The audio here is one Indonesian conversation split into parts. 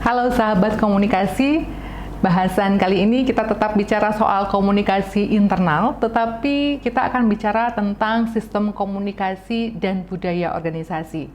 Halo sahabat komunikasi, bahasan kali ini kita tetap bicara soal komunikasi internal, tetapi kita akan bicara tentang sistem komunikasi dan budaya organisasi.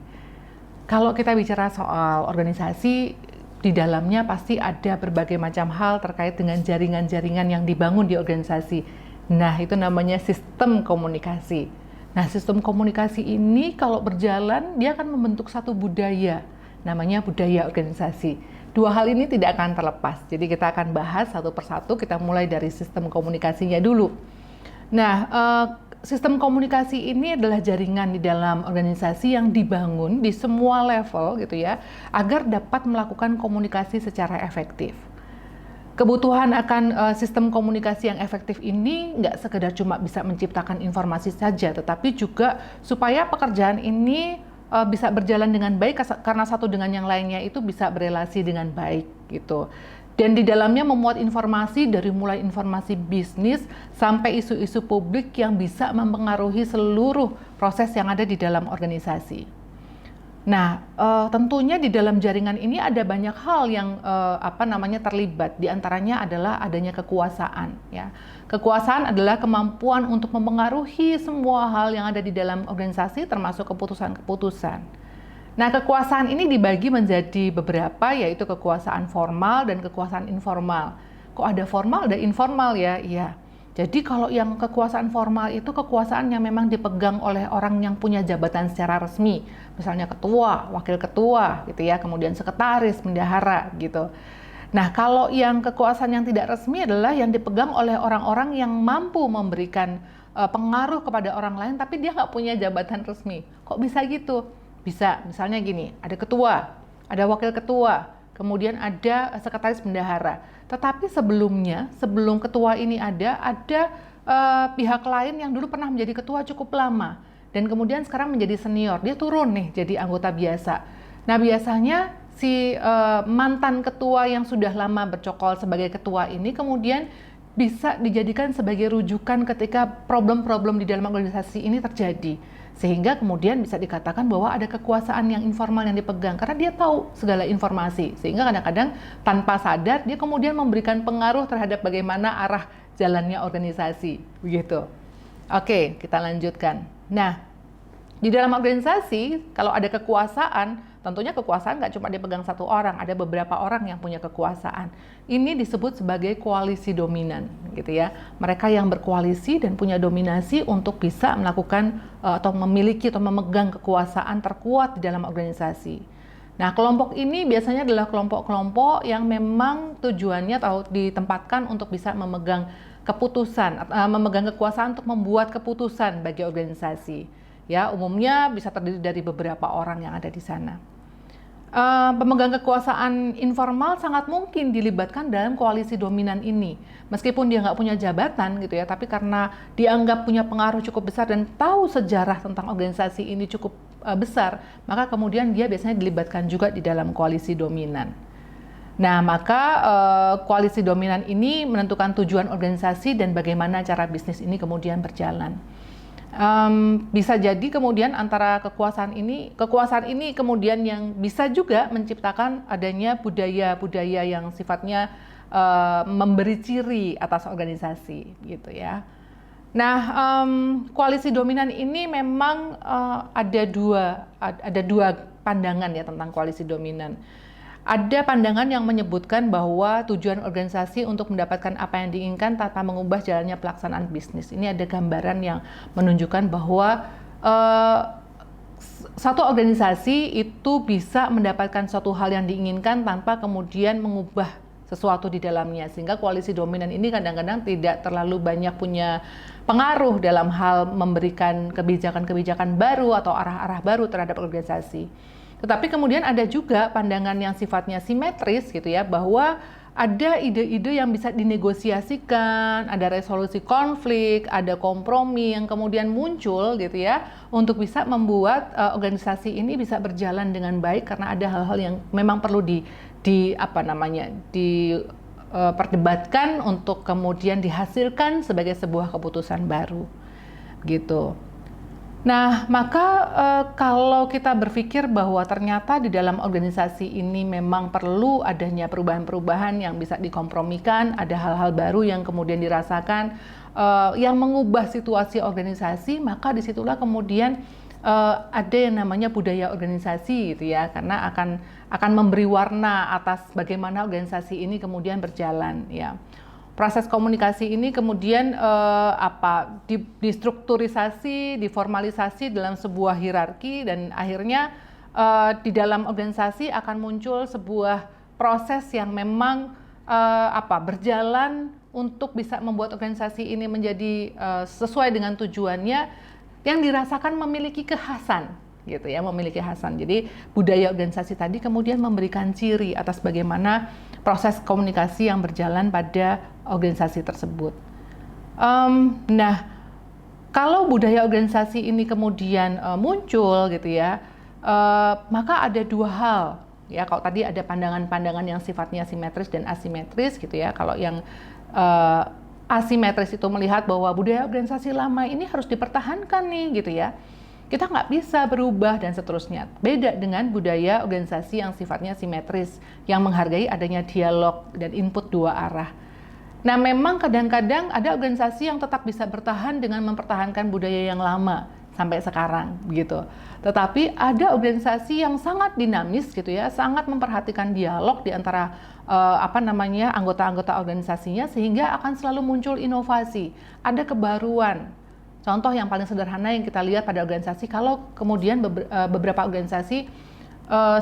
Kalau kita bicara soal organisasi, di dalamnya pasti ada berbagai macam hal terkait dengan jaringan-jaringan yang dibangun di organisasi. Nah, itu namanya sistem komunikasi. Nah, sistem komunikasi ini kalau berjalan, dia akan membentuk satu budaya, namanya budaya organisasi. Dua hal ini tidak akan terlepas, jadi kita akan bahas satu persatu. Kita mulai dari sistem komunikasinya dulu. Nah, sistem komunikasi ini adalah jaringan di dalam organisasi yang dibangun di semua level gitu ya, agar dapat melakukan komunikasi secara efektif. Kebutuhan akan sistem komunikasi yang efektif ini nggak sekedar cuma bisa menciptakan informasi saja, tetapi juga supaya pekerjaan ini bisa berjalan dengan baik karena satu dengan yang lainnya itu bisa berelasi dengan baik gitu. Dan di dalamnya memuat informasi dari mulai informasi bisnis sampai isu-isu publik yang bisa mempengaruhi seluruh proses yang ada di dalam organisasi. Nah, tentunya di dalam jaringan ini ada banyak hal yang terlibat. Di antaranya adalah adanya kekuasaan. Ya, kekuasaan adalah kemampuan untuk mempengaruhi semua hal yang ada di dalam organisasi, termasuk keputusan-keputusan. Nah, kekuasaan ini dibagi menjadi beberapa, yaitu kekuasaan formal dan kekuasaan informal. Kok ada formal, ada informal ya? Iya. Jadi kalau yang kekuasaan formal itu kekuasaan yang memang dipegang oleh orang yang punya jabatan secara resmi, misalnya ketua, wakil ketua gitu ya, kemudian sekretaris, bendahara gitu. Nah, kalau yang kekuasaan yang tidak resmi adalah yang dipegang oleh orang-orang yang mampu memberikan pengaruh kepada orang lain tapi dia nggak punya jabatan resmi. Kok bisa gitu? Bisa, misalnya gini, ada ketua, ada wakil ketua, kemudian ada sekretaris bendahara. Tetapi sebelumnya, sebelum ketua ini ada pihak lain yang dulu pernah menjadi ketua cukup lama dan kemudian sekarang menjadi senior. Dia turun nih jadi anggota biasa. Nah, biasanya si mantan ketua yang sudah lama bercokol sebagai ketua ini kemudian bisa dijadikan sebagai rujukan ketika problem-problem di dalam organisasi ini terjadi. Sehingga kemudian bisa dikatakan bahwa ada kekuasaan yang informal yang dipegang karena dia tahu segala informasi, sehingga kadang-kadang tanpa sadar dia kemudian memberikan pengaruh terhadap bagaimana arah jalannya organisasi begitu. Oke, kita lanjutkan. Nah, di dalam organisasi kalau ada kekuasaan, tentunya kekuasaan nggak cuma dipegang satu orang, ada beberapa orang yang punya kekuasaan. Ini disebut sebagai koalisi dominan, gitu ya. Mereka yang berkoalisi dan punya dominasi untuk bisa melakukan atau memiliki atau memegang kekuasaan terkuat di dalam organisasi. Nah, kelompok ini biasanya adalah kelompok-kelompok yang memang tujuannya atau ditempatkan untuk bisa memegang keputusan, memegang kekuasaan untuk membuat keputusan bagi organisasi. Ya, umumnya bisa terdiri dari beberapa orang yang ada di sana. Pemegang kekuasaan informal sangat mungkin dilibatkan dalam koalisi dominan ini. Meskipun dia nggak punya jabatan gitu ya, tapi karena dianggap punya pengaruh cukup besar dan tahu sejarah tentang organisasi ini cukup besar, maka kemudian dia biasanya dilibatkan juga di dalam koalisi dominan. Nah, maka koalisi dominan ini menentukan tujuan organisasi dan bagaimana cara bisnis ini kemudian berjalan. Bisa jadi kemudian antara kekuasaan ini kemudian yang bisa juga menciptakan adanya budaya-budaya yang sifatnya memberi ciri atas organisasi gitu ya. Nah, koalisi dominan ini memang ada dua pandangan ya tentang koalisi dominan. Ada pandangan yang menyebutkan bahwa tujuan organisasi untuk mendapatkan apa yang diinginkan tanpa mengubah jalannya pelaksanaan bisnis. Ini ada gambaran yang menunjukkan bahwa satu organisasi itu bisa mendapatkan suatu hal yang diinginkan tanpa kemudian mengubah sesuatu di dalamnya. Sehingga koalisi dominan ini kadang-kadang tidak terlalu banyak punya pengaruh dalam hal memberikan kebijakan-kebijakan baru atau arah-arah baru terhadap organisasi. Tetapi kemudian ada juga pandangan yang sifatnya simetris gitu ya, bahwa ada ide-ide yang bisa dinegosiasikan, ada resolusi konflik, ada kompromi yang kemudian muncul gitu ya, untuk bisa membuat organisasi ini bisa berjalan dengan baik karena ada hal-hal yang memang perlu diperdebatkan untuk kemudian dihasilkan sebagai sebuah keputusan baru gitu. Nah, maka kalau kita berpikir bahwa ternyata di dalam organisasi ini memang perlu adanya perubahan-perubahan yang bisa dikompromikan, ada hal-hal baru yang kemudian dirasakan, yang mengubah situasi organisasi, maka disitulah kemudian ada yang namanya budaya organisasi gitu ya, karena akan memberi warna atas bagaimana organisasi ini kemudian berjalan ya. Proses komunikasi ini kemudian distrukturisasi, diformalisasi dalam sebuah hierarki, dan akhirnya di dalam organisasi akan muncul sebuah proses yang memang berjalan untuk bisa membuat organisasi ini menjadi sesuai dengan tujuannya, yang dirasakan memiliki kekhasan gitu ya, memiliki kekhasan. Jadi budaya organisasi tadi kemudian memberikan ciri atas bagaimana proses komunikasi yang berjalan pada organisasi tersebut. Nah, kalau budaya organisasi ini kemudian muncul gitu ya, maka ada dua hal ya. Kalau tadi ada pandangan-pandangan yang sifatnya simetris dan asimetris gitu ya. Kalau yang asimetris itu melihat bahwa budaya organisasi lama ini harus dipertahankan nih gitu ya, kita nggak bisa berubah dan seterusnya. Beda dengan budaya organisasi yang sifatnya simetris, yang menghargai adanya dialog dan input dua arah. Nah, memang kadang-kadang ada organisasi yang tetap bisa bertahan dengan mempertahankan budaya yang lama sampai sekarang begitu. Tetapi ada organisasi yang sangat dinamis gitu ya, sangat memperhatikan dialog di antara anggota-anggota organisasinya, sehingga akan selalu muncul inovasi, ada kebaruan. Contoh yang paling sederhana yang kita lihat pada organisasi, kalau kemudian beberapa organisasi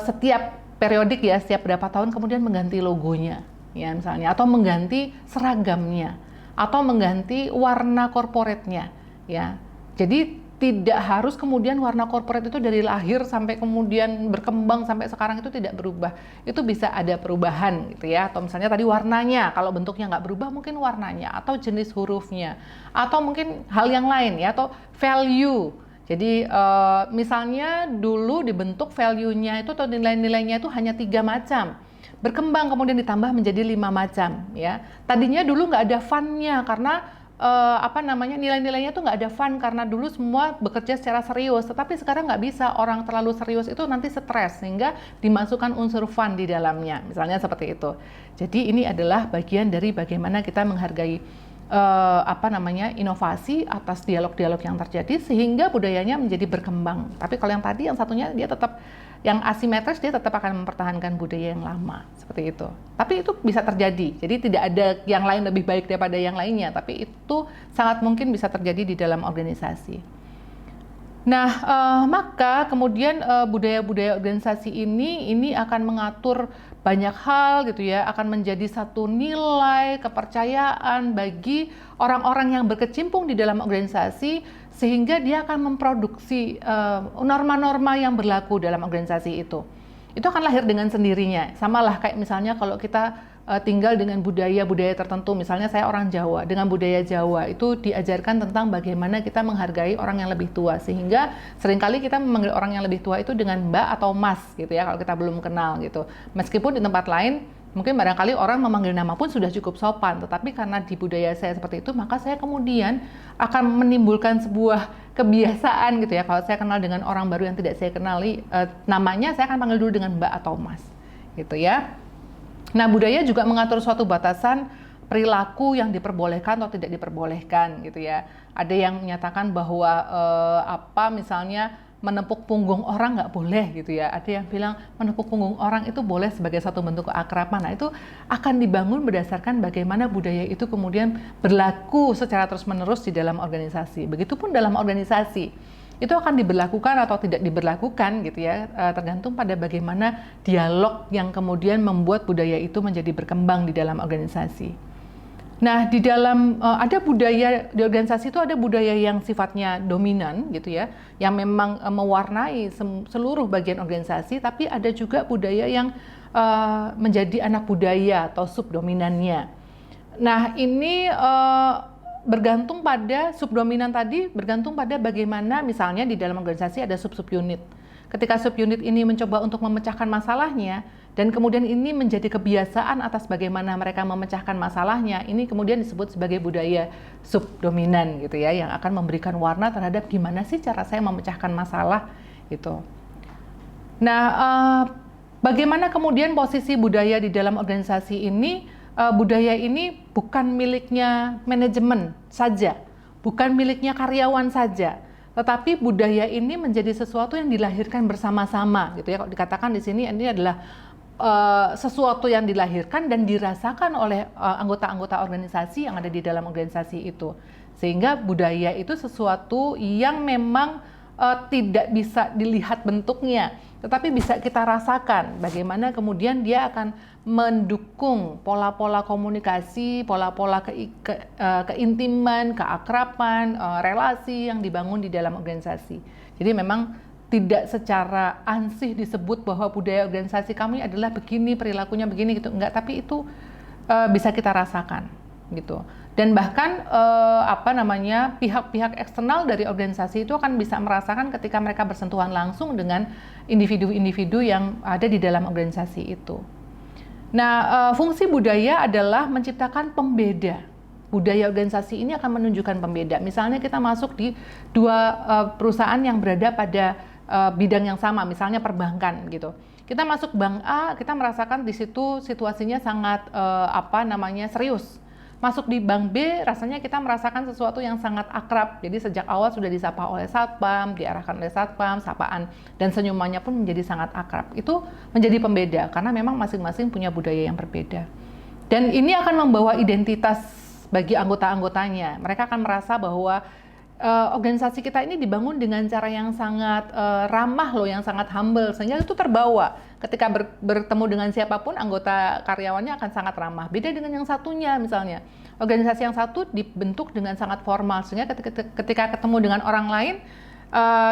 setiap periodik ya, setiap berapa tahun kemudian mengganti logonya, ya misalnya, atau mengganti seragamnya, atau mengganti warna korporatnya, ya. Jadi tidak harus kemudian warna korporat itu dari lahir sampai kemudian berkembang sampai sekarang itu tidak berubah. Itu bisa ada perubahan gitu ya. Atau misalnya tadi warnanya, kalau bentuknya nggak berubah mungkin warnanya, atau jenis hurufnya, atau mungkin hal yang lain ya, atau value. Jadi misalnya dulu dibentuk value-nya itu atau nilai-nilainya itu hanya 3 macam. Berkembang kemudian ditambah menjadi 5 macam ya. Tadinya dulu nggak ada fun-nya karena nilai-nilainya tuh nggak ada fun karena dulu semua bekerja secara serius, tetapi sekarang nggak bisa, orang terlalu serius itu nanti stres sehingga dimasukkan unsur fun di dalamnya, misalnya seperti itu. Jadi ini adalah bagian dari bagaimana kita menghargai inovasi atas dialog-dialog yang terjadi sehingga budayanya menjadi berkembang. Tapi kalau yang tadi yang satunya dia tetap yang asimetris, dia tetap akan mempertahankan budaya yang lama seperti itu. Tapi itu bisa terjadi. Jadi tidak ada yang lain lebih baik daripada yang lainnya, tapi itu sangat mungkin bisa terjadi di dalam organisasi. Nah, maka kemudian budaya-budaya organisasi ini akan mengatur banyak hal gitu ya, akan menjadi satu nilai kepercayaan bagi orang-orang yang berkecimpung di dalam organisasi, sehingga dia akan memproduksi norma-norma yang berlaku dalam organisasi itu. Itu akan lahir dengan sendirinya. Samalah kayak misalnya kalau kita tinggal dengan budaya-budaya tertentu, misalnya saya orang Jawa, dengan budaya Jawa itu diajarkan tentang bagaimana kita menghargai orang yang lebih tua, sehingga seringkali kita memanggil orang yang lebih tua itu dengan Mbak atau Mas gitu ya, kalau kita belum kenal gitu. Meskipun di tempat lain mungkin barangkali orang memanggil nama pun sudah cukup sopan, tetapi karena di budaya saya seperti itu, maka saya kemudian akan menimbulkan sebuah kebiasaan gitu ya. Kalau saya kenal dengan orang baru yang tidak saya kenali namanya, saya akan panggil dulu dengan Mbak atau Mas gitu ya. Nah, budaya juga mengatur suatu batasan perilaku yang diperbolehkan atau tidak diperbolehkan gitu ya. Ada yang menyatakan bahwa misalnya menepuk punggung orang nggak boleh gitu ya. Ada yang bilang menepuk punggung orang itu boleh sebagai satu bentuk keakraban. Nah, itu akan dibangun berdasarkan bagaimana budaya itu kemudian berlaku secara terus-menerus di dalam organisasi. Begitupun dalam organisasi itu akan diberlakukan atau tidak diberlakukan gitu ya, tergantung pada bagaimana dialog yang kemudian membuat budaya itu menjadi berkembang di dalam organisasi. Nah, di dalam ada budaya di organisasi itu, ada budaya yang sifatnya dominan gitu ya, yang memang mewarnai seluruh bagian organisasi, tapi ada juga budaya yang menjadi anak budaya atau subdominannya. Nah, ini bergantung pada subdominan tadi, bergantung pada bagaimana misalnya di dalam organisasi ada sub-sub unit. ketika subunit ini mencoba untuk memecahkan masalahnya, dan kemudian ini menjadi kebiasaan atas bagaimana mereka memecahkan masalahnya, ini kemudian disebut sebagai budaya subdominan gitu ya, yang akan memberikan warna terhadap gimana sih cara saya memecahkan masalah gitu. Nah, bagaimana kemudian posisi budaya di dalam organisasi ini? Budaya ini bukan miliknya manajemen saja, bukan miliknya karyawan saja, tetapi budaya ini menjadi sesuatu yang dilahirkan bersama-sama gitu ya. Kalau dikatakan di sini ini adalah sesuatu yang dilahirkan dan dirasakan oleh anggota-anggota organisasi yang ada di dalam organisasi itu, sehingga budaya itu sesuatu yang memang tidak bisa dilihat bentuknya, tetapi bisa kita rasakan bagaimana kemudian dia akan mendukung pola-pola komunikasi, pola-pola keintiman, keakraban, relasi yang dibangun di dalam organisasi. Jadi memang tidak secara ansih disebut bahwa budaya organisasi kami adalah begini, perilakunya begini gitu, enggak, tapi itu bisa kita rasakan gitu. Dan bahkan pihak-pihak eksternal dari organisasi itu akan bisa merasakan ketika mereka bersentuhan langsung dengan individu-individu yang ada di dalam organisasi itu. Nah, fungsi budaya adalah menciptakan pembeda. Budaya organisasi ini akan menunjukkan pembeda. Misalnya kita masuk di dua perusahaan yang berada pada bidang yang sama, misalnya perbankan gitu. Kita masuk bank A, kita merasakan di situ situasinya sangat serius. Masuk di bank B, rasanya kita merasakan sesuatu yang sangat akrab. Jadi sejak awal sudah disapa oleh satpam, diarahkan oleh satpam, sapaan, dan senyumannya pun menjadi sangat akrab. Itu menjadi pembeda, karena memang masing-masing punya budaya yang berbeda. Dan ini akan membawa identitas bagi anggota-anggotanya. Mereka akan merasa bahwa organisasi kita ini dibangun dengan cara yang sangat ramah loh, yang sangat humble, sehingga itu terbawa ketika bertemu dengan siapapun, anggota karyawannya akan sangat ramah. Beda dengan yang satunya, misalnya organisasi yang satu dibentuk dengan sangat formal, sehingga ketika ketemu dengan orang lain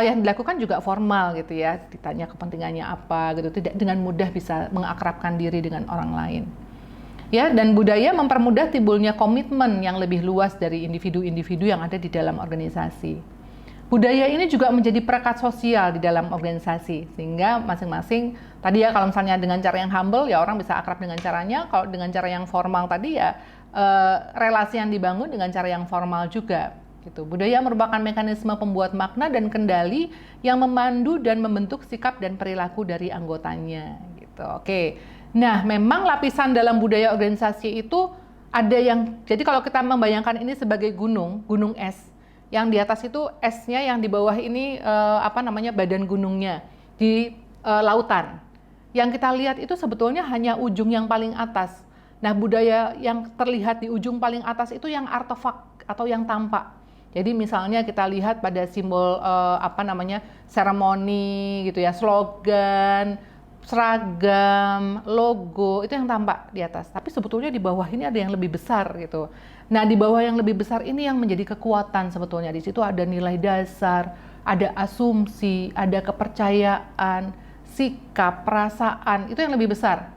yang dilakukan juga formal gitu ya, ditanya kepentingannya apa gitu, tidak dengan mudah bisa mengakrabkan diri dengan orang lain. Ya, dan budaya mempermudah timbulnya komitmen yang lebih luas dari individu-individu yang ada di dalam organisasi. Budaya ini juga menjadi perekat sosial di dalam organisasi, sehingga masing-masing tadi ya, kalau misalnya dengan cara yang humble ya orang bisa akrab dengan caranya, kalau dengan cara yang formal tadi ya relasi yang dibangun dengan cara yang formal juga. Gitu. Budaya merupakan mekanisme pembuat makna dan kendali yang memandu dan membentuk sikap dan perilaku dari anggotanya. Gitu. Oke. Nah, memang lapisan dalam budaya organisasi itu ada yang, jadi kalau kita membayangkan ini sebagai gunung es, yang di atas itu esnya, yang di bawah ini badan gunungnya di lautan. Yang kita lihat itu sebetulnya hanya ujung yang paling atas. Nah, budaya yang terlihat di ujung paling atas itu yang artefak atau yang tampak. Jadi misalnya kita lihat pada simbol seremoni gitu ya, slogan, seragam, logo, itu yang tampak di atas. Tapi sebetulnya di bawah ini ada yang lebih besar gitu. Nah, di bawah yang lebih besar ini yang menjadi kekuatan sebetulnya. Di situ ada nilai dasar, ada asumsi, ada kepercayaan, sikap, perasaan, itu yang lebih besar.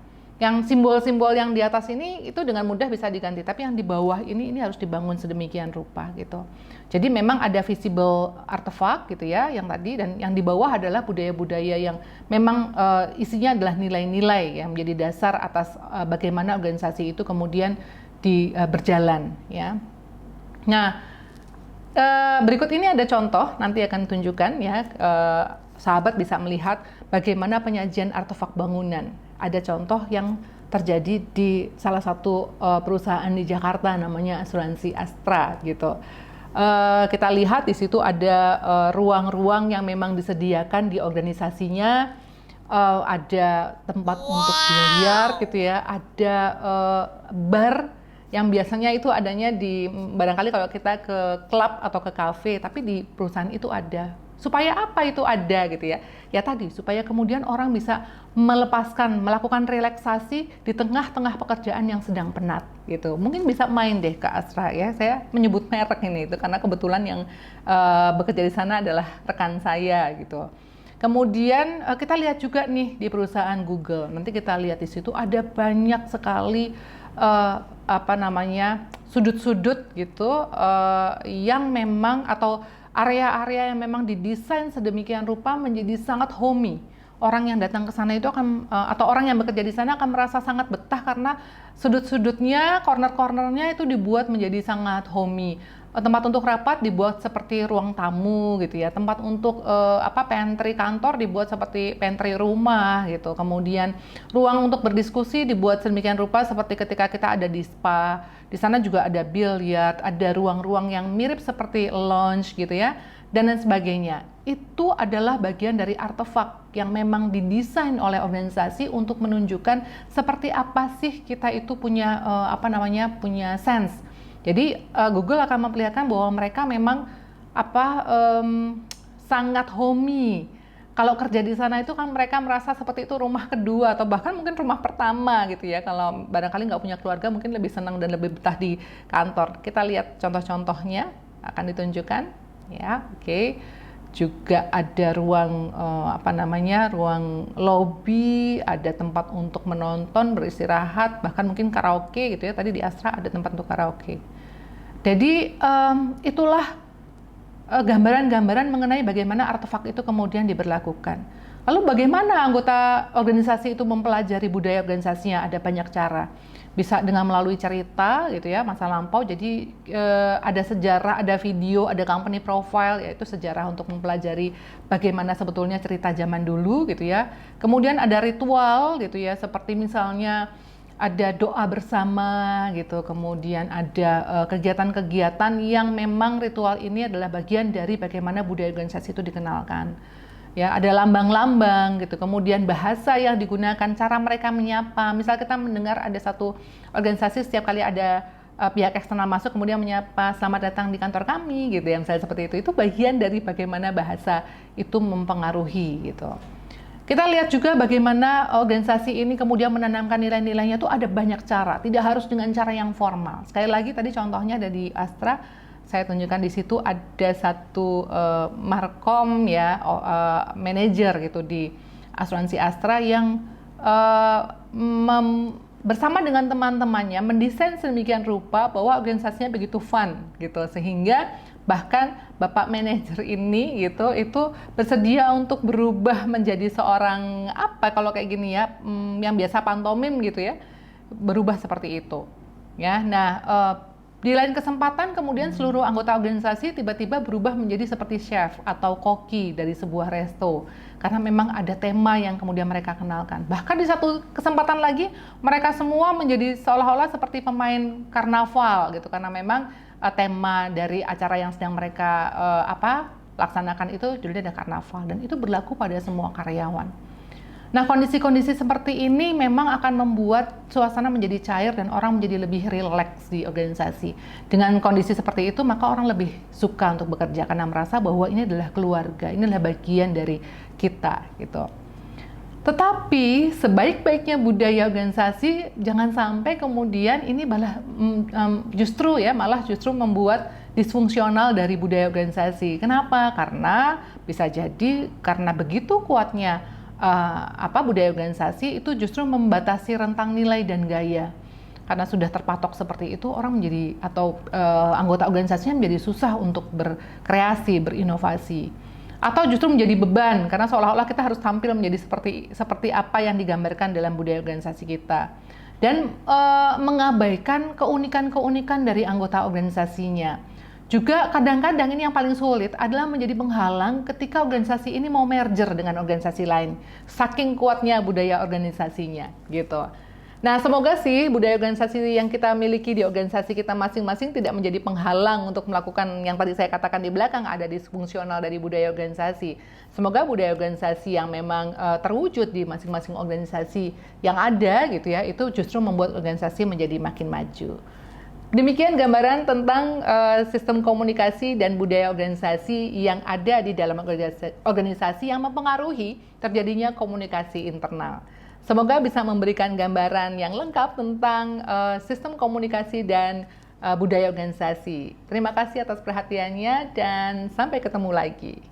Yang simbol-simbol yang di atas ini itu dengan mudah bisa diganti, tapi yang di bawah ini harus dibangun sedemikian rupa gitu. Jadi memang ada visible artefak gitu ya yang tadi, dan yang di bawah adalah budaya-budaya yang memang isinya adalah nilai-nilai yang menjadi dasar atas bagaimana organisasi itu kemudian berjalan ya. Nah, berikut ini ada contoh, nanti akan tunjukkan ya, sahabat bisa melihat bagaimana penyajian artefak bangunan. Ada contoh yang terjadi di salah satu perusahaan di Jakarta, namanya Asuransi Astra gitu. Kita lihat di situ ada ruang-ruang yang memang disediakan di organisasinya, ada tempat untuk biliar gitu ya, ada bar yang biasanya itu adanya di, barangkali kalau kita ke klub atau ke kafe, tapi di perusahaan itu ada. Supaya apa itu ada gitu ya? Ya tadi, supaya kemudian orang bisa melakukan relaksasi di tengah-tengah pekerjaan yang sedang penat gitu. Mungkin bisa main deh ke Astra ya. Saya menyebut merek ini itu karena kebetulan yang bekerja di sana adalah rekan saya gitu. Kemudian kita lihat juga nih di perusahaan Google. Nanti kita lihat di situ ada banyak sekali sudut-sudut gitu yang memang atau area-area yang memang didesain sedemikian rupa menjadi sangat homey. Orang yang datang ke sana itu akan atau orang yang bekerja di sana akan merasa sangat betah karena sudut-sudutnya, corner-cornernya itu dibuat menjadi sangat homey. Tempat untuk rapat dibuat seperti ruang tamu gitu ya. Tempat untuk pantry kantor dibuat seperti pantry rumah gitu. Kemudian ruang untuk berdiskusi dibuat sedemikian rupa seperti ketika kita ada di spa. Di sana juga ada biliar, ada ruang-ruang yang mirip seperti lounge gitu ya, dan lain sebagainya. Itu adalah bagian dari artefak yang memang didesain oleh organisasi untuk menunjukkan seperti apa sih kita itu punya punya sense. Jadi Google akan memperlihatkan bahwa mereka memang sangat homey. Kalau kerja di sana itu kan mereka merasa seperti itu rumah kedua atau bahkan mungkin rumah pertama gitu ya. Kalau barangkali nggak punya keluarga mungkin lebih senang dan lebih betah di kantor. Kita lihat contoh-contohnya akan ditunjukkan ya. Oke. Juga ada ruang ruang lobby, ada tempat untuk menonton, beristirahat, bahkan mungkin karaoke gitu ya. Tadi di Astra ada tempat untuk karaoke. Jadi itulah gambaran-gambaran mengenai bagaimana artefak itu kemudian diberlakukan. Lalu bagaimana anggota organisasi itu mempelajari budaya organisasinya? Ada banyak cara. Bisa dengan melalui cerita gitu ya, masa lampau. Jadi ada sejarah, ada video, ada company profile, yaitu sejarah untuk mempelajari bagaimana sebetulnya cerita zaman dulu gitu ya. Kemudian ada ritual gitu ya, seperti misalnya ada doa bersama gitu, kemudian ada kegiatan-kegiatan yang memang ritual ini adalah bagian dari bagaimana budaya organisasi itu dikenalkan. Ya, ada lambang-lambang gitu, kemudian bahasa yang digunakan, cara mereka menyapa. Misal kita mendengar ada satu organisasi setiap kali ada pihak eksternal masuk kemudian menyapa, selamat datang di kantor kami gitu ya, misalnya seperti itu bagian dari bagaimana bahasa itu mempengaruhi gitu. Kita lihat juga bagaimana organisasi ini kemudian menanamkan nilai-nilainya itu ada banyak cara, tidak harus dengan cara yang formal. Sekali lagi tadi contohnya ada di Astra, saya tunjukkan di situ ada satu markom ya, manajer gitu di asuransi Astra yang bersama dengan teman-temannya mendesain sedemikian rupa bahwa organisasinya begitu fun gitu, sehingga bahkan bapak manajer ini gitu itu bersedia untuk berubah menjadi seorang kalau kayak gini ya, yang biasa pantomim gitu ya, berubah seperti itu ya. Nah di lain kesempatan kemudian seluruh anggota organisasi tiba-tiba berubah menjadi seperti chef atau koki dari sebuah resto karena memang ada tema yang kemudian mereka kenalkan. Bahkan di satu kesempatan lagi mereka semua menjadi seolah-olah seperti pemain karnaval gitu, karena memang tema dari acara yang sedang mereka laksanakan itu judulnya ada karnaval, dan itu berlaku pada semua karyawan. Nah, kondisi-kondisi seperti ini memang akan membuat suasana menjadi cair dan orang menjadi lebih rileks di organisasi. Dengan kondisi seperti itu, maka orang lebih suka untuk bekerja karena merasa bahwa ini adalah keluarga, ini adalah bagian dari kita gitu. Tetapi sebaik-baiknya budaya organisasi jangan sampai kemudian ini malah justru membuat disfungsional dari budaya organisasi. Kenapa? Karena bisa jadi karena begitu kuatnya budaya organisasi itu justru membatasi rentang nilai dan gaya. Karena sudah terpatok seperti itu, orang menjadi anggota organisasinya menjadi susah untuk berkreasi, berinovasi. Atau justru menjadi beban karena seolah-olah kita harus tampil menjadi seperti apa yang digambarkan dalam budaya organisasi kita, dan mengabaikan keunikan-keunikan dari anggota organisasinya. Juga kadang-kadang ini yang paling sulit adalah menjadi penghalang ketika organisasi ini mau merger dengan organisasi lain, saking kuatnya budaya organisasinya gitu. Nah, semoga sih budaya organisasi yang kita miliki di organisasi kita masing-masing tidak menjadi penghalang untuk melakukan yang tadi saya katakan di belakang, ada disfungsional dari budaya organisasi. Semoga budaya organisasi yang memang terwujud di masing-masing organisasi yang ada gitu ya, itu justru membuat organisasi menjadi makin maju. Demikian gambaran tentang sistem komunikasi dan budaya organisasi yang ada di dalam organisasi yang mempengaruhi terjadinya komunikasi internal. Semoga bisa memberikan gambaran yang lengkap tentang sistem komunikasi dan budaya organisasi. Terima kasih atas perhatiannya dan sampai ketemu lagi.